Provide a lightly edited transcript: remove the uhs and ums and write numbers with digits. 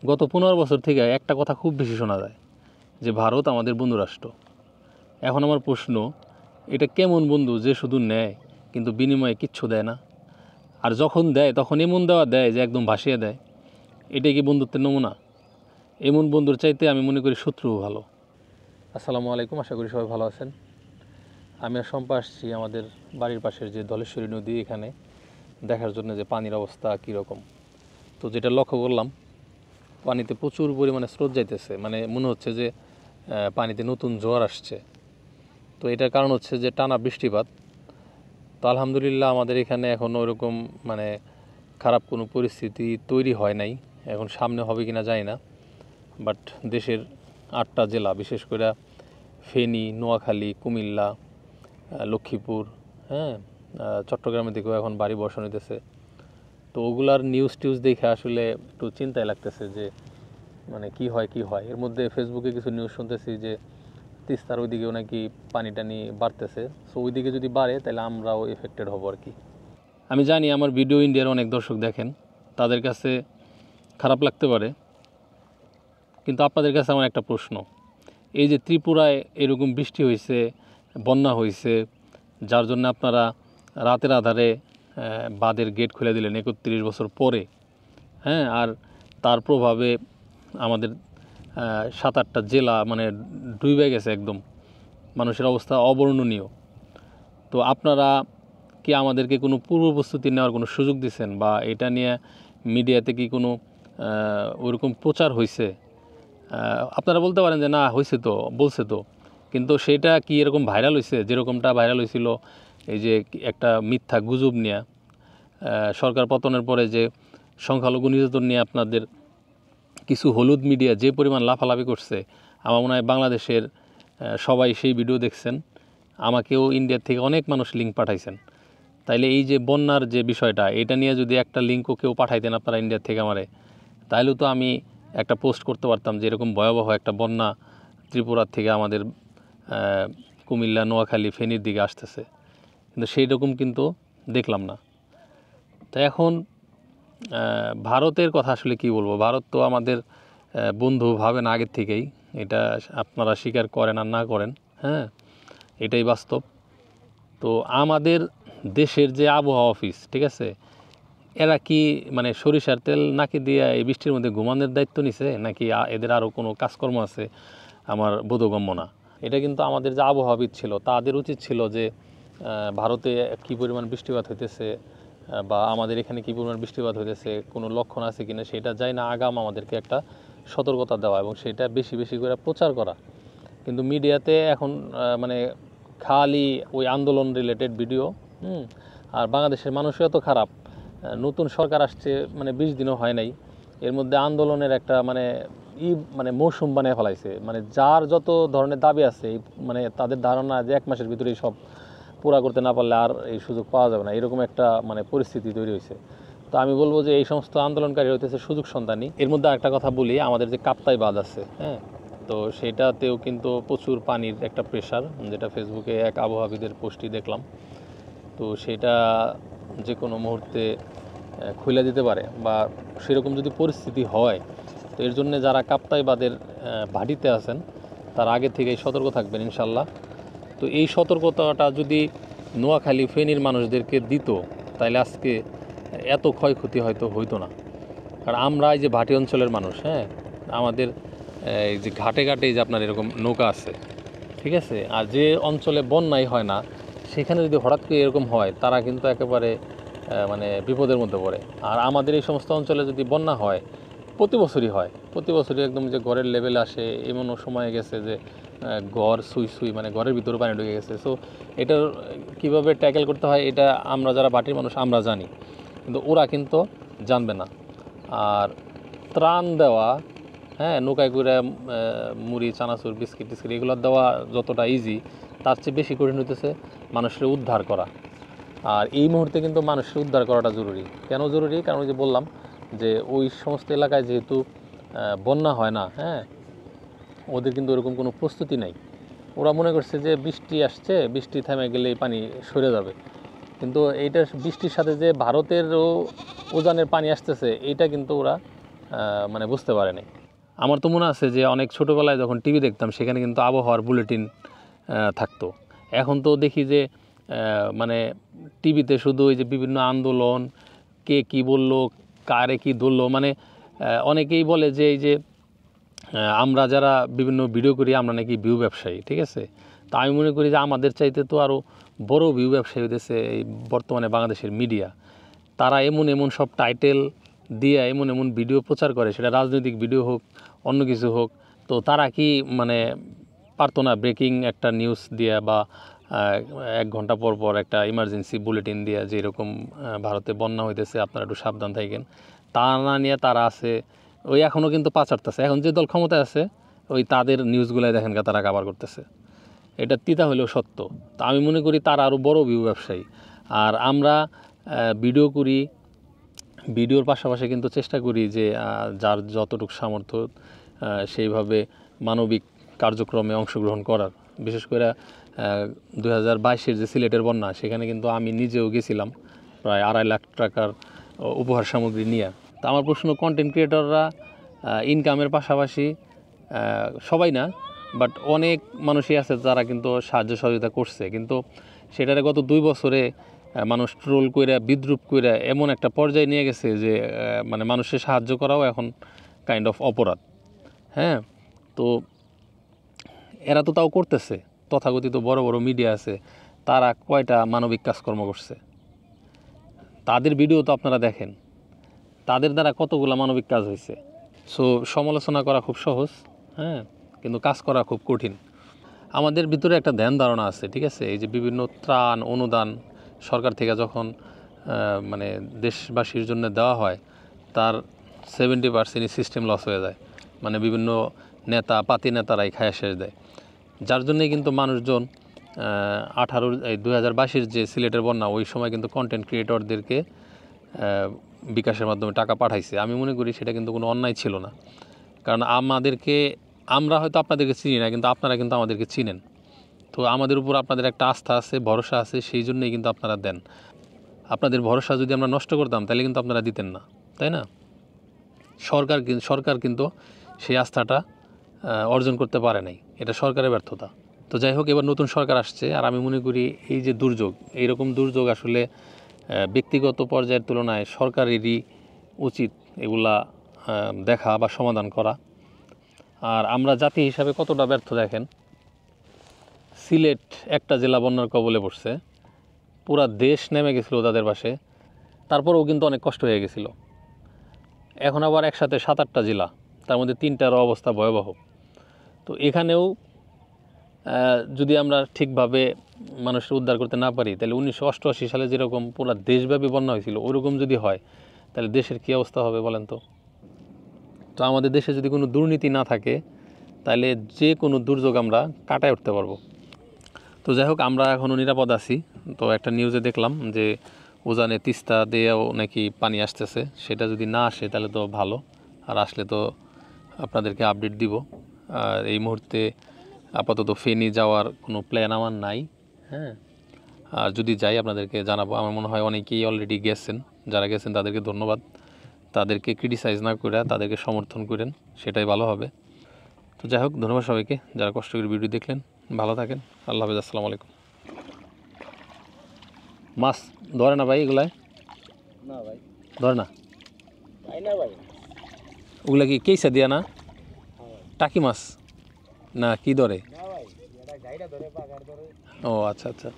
গত 15 বছর থেকে একটা কথা খুব বেশি শোনা যায় যে ভারত আমাদের বন্ধু রাষ্ট্র। এখন আমার প্রশ্ন, এটা কেমন বন্ধু যে শুধু নেয় কিন্তু বিনিময়ে কিচ্ছু দেয় না? আর যখন দেয় তখন এমন দেওয়া দেয় যে একদম ভাসিয়ে দেয়। এটাই কি বন্ধুত্বের নমুনা? এমন বন্ধুর চাইতে আমি মনে করি শত্রুও ভালো। আসসালামু আলাইকুম, আশা করি সবাই ভালো আছেন। আমি আর শম্পা আসছি আমাদের বাড়ির পাশের যে ধলেশ্বরী নদী, এখানে দেখার জন্য যে পানির অবস্থা কীরকম। তো যেটা লক্ষ্য করলাম, পানিতে প্রচুর পরিমাণে স্রোত যাইতেছে, মানে মনে হচ্ছে যে পানিতে নতুন জোয়ার আসছে। তো এটার কারণ হচ্ছে যে টানা বৃষ্টিপাত। তো আলহামদুলিল্লাহ আমাদের এখানে এখন ওইরকম মানে খারাপ কোনো পরিস্থিতি তৈরি হয় নাই। এখন সামনে হবে কিনা জানি না, বাট দেশের 8টা জেলা, বিশেষ করে ফেনী, নোয়াখালী, কুমিল্লা, লক্ষ্মীপুর, হ্যাঁ, চট্টগ্রামের দিকেও এখন বাড়ি বর্ষণ হইতেছে। তো ওগুলার নিউজ টিউজ দেখে আসলে একটু চিন্তায় লাগতেছে যে মানে কি হয়। এর মধ্যে ফেসবুকে কিছু নিউজ শুনতেছি যে তিস্তার ওইদিকেও নাকি পানি টানি বাড়তেছে। সো ওইদিকে যদি বাড়ে তাহলে আমরাও এফেক্টেড হব আর কি। আমি জানি আমার ভিডিও ইন্ডিয়ার অনেক দর্শক দেখেন, তাদের কাছে খারাপ লাগতে পারে, কিন্তু আপনাদের কাছে আমার একটা প্রশ্ন। এই যে ত্রিপুরায় এরকম বৃষ্টি হয়েছে, বন্যা হয়েছে, যার জন্য আপনারা রাতের আধারে বাঁধের গেট খুলে দিলেন 31 বছর পরে, হ্যাঁ, আর তার প্রভাবে আমাদের 7-8টা জেলা মানে ডুবে গেছে একদম, মানুষের অবস্থা অবর্ণনীয়। তো আপনারা কি আমাদেরকে কোনো পূর্ব প্রস্তুতি নেওয়ার কোনো সুযোগ দিচ্ছেন, বা এটা নিয়ে মিডিয়াতে কি কোনো ওরকম প্রচার হয়েছে? আপনারা বলতে পারেন যে না হয়েছে, তো বলছে তো, কিন্তু সেটা কি এরকম ভাইরাল হয়েছে যেরকমটা ভাইরাল হয়েছিল এই যে একটা মিথ্যা গুজব নিয়ে সরকার পতনের পরে যে সংখ্যালঘু নির্যাতন নিয়ে আপনাদের কিছু হলুদ মিডিয়া যে পরিমাণ লাফালাফি করছে? আমার মনে হয় বাংলাদেশের সবাই সেই ভিডিও দেখছেন। আমাকেও ইন্ডিয়ার থেকে অনেক মানুষ লিঙ্ক পাঠাইছেন। তাইলে এই যে বন্যার যে বিষয়টা, এটা নিয়ে যদি একটা লিঙ্কও কেউ পাঠাইতেন আপনারা ইন্ডিয়ার থেকে আমারে, তাহলেও তো আমি একটা পোস্ট করতে পারতাম যে এরকম ভয়াবহ একটা বন্যা ত্রিপুরার থেকে আমাদের কুমিল্লা, নোয়াখালী, ফেনীর দিকে আসতেছে, কিন্তু সেই রকম কিন্তু দেখলাম না। তো এখন ভারতের কথা আসলে কি বলবো, ভারত তো আমাদের বন্ধু ভাবেন আগের থেকেই, এটা আপনারা স্বীকার করেন আর না করেন, হ্যাঁ, এটাই বাস্তব। তো আমাদের দেশের যে আবহাওয়া অফিস, ঠিক আছে, এরা কি মানে সরিষার তেল নাকি দিয়ে এই বৃষ্টির মধ্যে ঘুমানোর দায়িত্ব নিছে, নাকি এদের আরও কোনো কাজকর্ম আছে আমার বোধগম্য না। এটা কিন্তু আমাদের যে আবহাওয়াবিদ ছিল তাদের উচিত ছিল যে ভারতে কী পরিমাণ বৃষ্টিপাত হইতেছে বা আমাদের এখানে কী পরিমাণ বৃষ্টিপাত হইতেছে, কোনো লক্ষণ আছে কিনা সেটা যাই না আগাম আমাদেরকে একটা সতর্কতা দেওয়া এবং সেটা বেশি বেশি করে প্রচার করা। কিন্তু মিডিয়াতে এখন মানে খালি ওই আন্দোলন রিলেটেড ভিডিও। আর বাংলাদেশের মানুষও এত খারাপ, নতুন সরকার আসছে মানে 20 দিনও হয় নাই, এর মধ্যে আন্দোলনের একটা মানে মৌসুম বানিয়ে ফেলাইছে। মানে যার যত ধরনের দাবি আছে মানে তাদের ধারণা যে 1 মাসের ভিতরেই সব পুরা করতে না পারলে আর এই সুযোগ পাওয়া যাবে না, এরকম একটা মানে পরিস্থিতি তৈরি হয়েছে। তো আমি বলবো যে এই সমস্ত আন্দোলনকারী হইতেছে সুযোগ সন্ধানী। এর মধ্যে একটা কথা বলি, আমাদের যে কাপ্তাই বাঁধ আছে, হ্যাঁ, তো সেটাতেও কিন্তু প্রচুর পানির একটা প্রেশার, যেটা ফেসবুকে এক আবহাওয়াবিদের পোস্টই দেখলাম। তো সেটা যে কোনো মুহূর্তে খুলে দিতে পারে, বা সেরকম যদি পরিস্থিতি হয়, তো এর জন্য যারা কাপ্তাই বাঁধের ভাটিতে আছেন তার আগে থেকেই সতর্ক থাকবেন ইনশাল্লাহ। তো এই সতর্কতাটা যদি নোয়াখালী, ফেনীর মানুষদেরকে দিত, তাহলে আজকে এত ক্ষয়ক্ষতি হয়তো হইতো না। কারণ আমরা এই যে ভাটি অঞ্চলের মানুষ, হ্যাঁ, আমাদের এই যে ঘাটে ঘাটে যে আপনার এরকম নৌকা আছে, ঠিক আছে, আর যে অঞ্চলে বন্যাই হয় না সেখানে যদি হঠাৎ করে এরকম হয়, তারা কিন্তু একেবারে মানে বিপদের মধ্যে পড়ে। আর আমাদের এই সমস্ত অঞ্চলে যদি বন্যা হয়, প্রতি বছরই একদম যে ঘরের লেভেলে আসে, এমনও সময় গেছে যে ঘর সুই মানে ঘরের ভিতরে পানি ঢুকে গেছে। সো এটার কীভাবে ট্যাকেল করতে হয় এটা আমরা যারা বাটির মানুষ আমরা জানি, কিন্তু ওরা কিন্তু জানবে না। আর ত্রাণ দেওয়া, হ্যাঁ, নৌকায় করে মুড়ি, চানাচুর, বিস্কিট টিস্কিট এগুলো দেওয়া যতটা ইজি, তার চেয়ে বেশি কঠিন হইতেছে মানুষের উদ্ধার করা। আর এই মুহূর্তে কিন্তু মানুষের উদ্ধার করাটা জরুরি। কেন জরুরি? কারণ ওই যে বললাম যে ওই সমস্ত এলাকায় যেহেতু বন্যা হয় না, হ্যাঁ, ওদের কিন্তু ওরকম কোনো প্রস্তুতি নাই। ওরা মনে করছে যে বৃষ্টি আসছে, বৃষ্টি থেমে গেলেই পানি সরে যাবে, কিন্তু এইটার বৃষ্টির সাথে যে ভারতেরও উজানের পানি আসতেছে, এইটা কিন্তু ওরা মানে বুঝতে পারে নাই। আমার তো মনে আছে যে অনেক ছোটোবেলায় যখন টিভি দেখতাম সেখানে কিন্তু আবহাওয়ার বুলেটিন থাকতো। এখন তো দেখি যে মানে টিভিতে শুধু ওই যে বিভিন্ন আন্দোলন, কে কী বললো, কারে কী ধরলো, মানে অনেকেই বলে যে এই যে আমরা যারা বিভিন্ন ভিডিও করি আমরা নাকি ভিউ ব্যবসায়ী, ঠিক আছে। তা আমি মনে করি যে আমাদের চাইতে তো আরও বড় ভিউ ব্যবসায়ী হইতেছে এই বর্তমানে বাংলাদেশের মিডিয়া। তারা এমন এমন সব টাইটেল দিয়ে এমন এমন ভিডিও প্রচার করে, সেটা রাজনৈতিক ভিডিও হোক অন্য কিছু হোক। তো তারা কি মানে পারতো না ব্রেকিং একটা নিউজ দিয়া বা 1 ঘন্টা পর পর একটা ইমার্জেন্সি বুলেটিন দিয়া যে এরকম ভারতে বন্যা হইতেছে, আপনারা একটু সাবধান থাকেন। তা না নিয়ে তারা আছে ওই এখনও কিন্তু পাচারতেছে। এখন যে দল ক্ষমতায় আছে ওই তাদের নিউজগুলাই দেখেন তারা কাভার করতেছে। এটা তিতা হলেও সত্য। তা আমি মনে করি তারা আরও বড় ভিউ ব্যবসায়ী। আর আমরা ভিডিও করি, ভিডিওর পাশাপাশি কিন্তু চেষ্টা করি যে যার যতটুকু সামর্থ্য সেইভাবে মানবিক কার্যক্রমে অংশগ্রহণ করার। বিশেষ করে 2022-এর যে সিলেটের বন্যা, সেখানে কিন্তু আমি নিজেও গেছিলাম প্রায় 2.5 লাখ টাকার উপহার সামগ্রী নিয়ে। তা আমার প্রশ্ন, কন্টেন্ট ক্রিয়েটররা ইনকামের পাশাপাশি সবাই না, বাট অনেক মানুষই আছে যারা কিন্তু সাহায্য সহযোগিতা করছে, কিন্তু সেটারে গত 2 বছরে মানুষ ট্রোল কইরা বিদ্রুপ কইরা এমন একটা পর্যায়ে নিয়ে গেছে যে মানে মানুষের সাহায্য করাও এখন কাইন্ড অফ অপরাধ। হ্যাঁ, তো এরা তো তাও করতেছে। তথাকথিত বড় বড় মিডিয়া আছে, তারা কয়টা মানবিক কাজকর্ম করছে? তাদের ভিডিও তো আপনারা দেখেন, তাদের দ্বারা কতগুলো মানবিক কাজ হয়েছে। সো সমালোচনা করা খুব সহজ, হ্যাঁ, কিন্তু কাজ করা খুব কঠিন। আমাদের ভিতরে একটা ধ্যান ধারণা আছে, ঠিক আছে, এই যে বিভিন্ন ত্রাণ অনুদান সরকার থেকে যখন মানে দেশবাসীর জন্য দেওয়া হয়, তার 70% সিস্টেম লস হয়ে যায়। মানে বিভিন্ন নেতা পাতি নেতারাই খায় শেষ দেয়। যার জন্যে কিন্তু মানুষজন 2022-এর যে সিলেটের বন্যা, ওই সময় কিন্তু কন্টেন্ট ক্রিয়েটরদেরকে বিকাশের মাধ্যমে টাকা পাঠাইছে। আমি মনে করি সেটা কিন্তু কোনো অন্যায় ছিল না, কারণ আমরা হয়তো আপনাদেরকে চিনি না, কিন্তু আপনারা কিন্তু আমাদেরকে চিনেন। তো আমাদের উপর আপনাদের একটা আস্থা আছে, ভরসা আছে, সেই জন্যই কিন্তু আপনারা দেন। আপনাদের ভরসা যদি আমরা নষ্ট করতাম তাহলে কিন্তু আপনারা দিতেন না, তাই না? সরকার কিন্তু সেই আস্থাটা অর্জন করতে পারে নাই, এটা সরকারের ব্যর্থতা। তো যাই হোক, এবার নতুন সরকার আসছে, আর আমি মনে করি এই যে দুর্যোগ, এইরকম দুর্যোগ আসলে ব্যক্তিগত পর্যায়ের তুলনায় সরকারেরই উচিত এগুলা দেখা বা সমাধান করা। আর আমরা জাতি হিসাবে কতটা ব্যর্থ দেখেন। সিলেট একটা জেলা বন্যার কবলে পড়ছে, পুরা দেশ নেমে গেছিলো তাদের পাশে, তারপরেও কিন্তু অনেক কষ্ট হয়ে গেছিলো। এখন আবার একসাথে 7-8টা জেলা, তার মধ্যে 3টার অবস্থা ভয়াবহ। তো এখানেও যদি আমরা ঠিকভাবে মানুষের উদ্ধার করতে না পারি, তাহলে 1988 সালে যেরকম পুরো দেশব্যাপী বন্যা হয়েছিল ওরকম যদি হয়, তাহলে দেশের কী অবস্থা হবে বলেন তো? তো আমাদের দেশে যদি কোনো দুর্নীতি না থাকে, তাহলে যে কোনো দুর্যোগ আমরা কাটায় উঠতে পারবো। তো যাই হোক, আমরা এখনও নিরাপদ আছি। তো একটা নিউজে দেখলাম যে উজানে তিস্তা দিয়েও নাকি পানি আসতেছে, সেটা যদি না আসে তাহলে তো ভালো, আর আসলে তো আপনাদেরকে আপডেট দিব। আর এই মুহূর্তে আপাতত ফেনী যাওয়ার কোনো প্ল্যান আমার নাই, হ্যাঁ। আর যদি যাই আপনাদেরকে জানাবো। আমার মনে হয় অনেকেই অলরেডি গেছেন, যারা গেছেন তাদেরকে ধন্যবাদ। তাদেরকে ক্রিটিসাইজ না করে তাদেরকে সমর্থন করেন, সেটাই ভালো হবে। তো যাই হোক, ধন্যবাদ সবাইকে যারা কষ্ট করে ভিডিও দেখলেন। ভালো থাকেন, আল্লাহ হাফেজ, আসসালামু আলাইকুম। মাছ ধরে না ভাই এগুলায়? না ভাই, ধরে না তাই না ভাই। ওগুলা কি কেইসা দিয়া না? হ্যাঁ ভাই। টাকি মাছ না কি ধরে? না ভাই, এটা গাইডা ধরে পাকার ধরে। ও আচ্ছা আচ্ছা।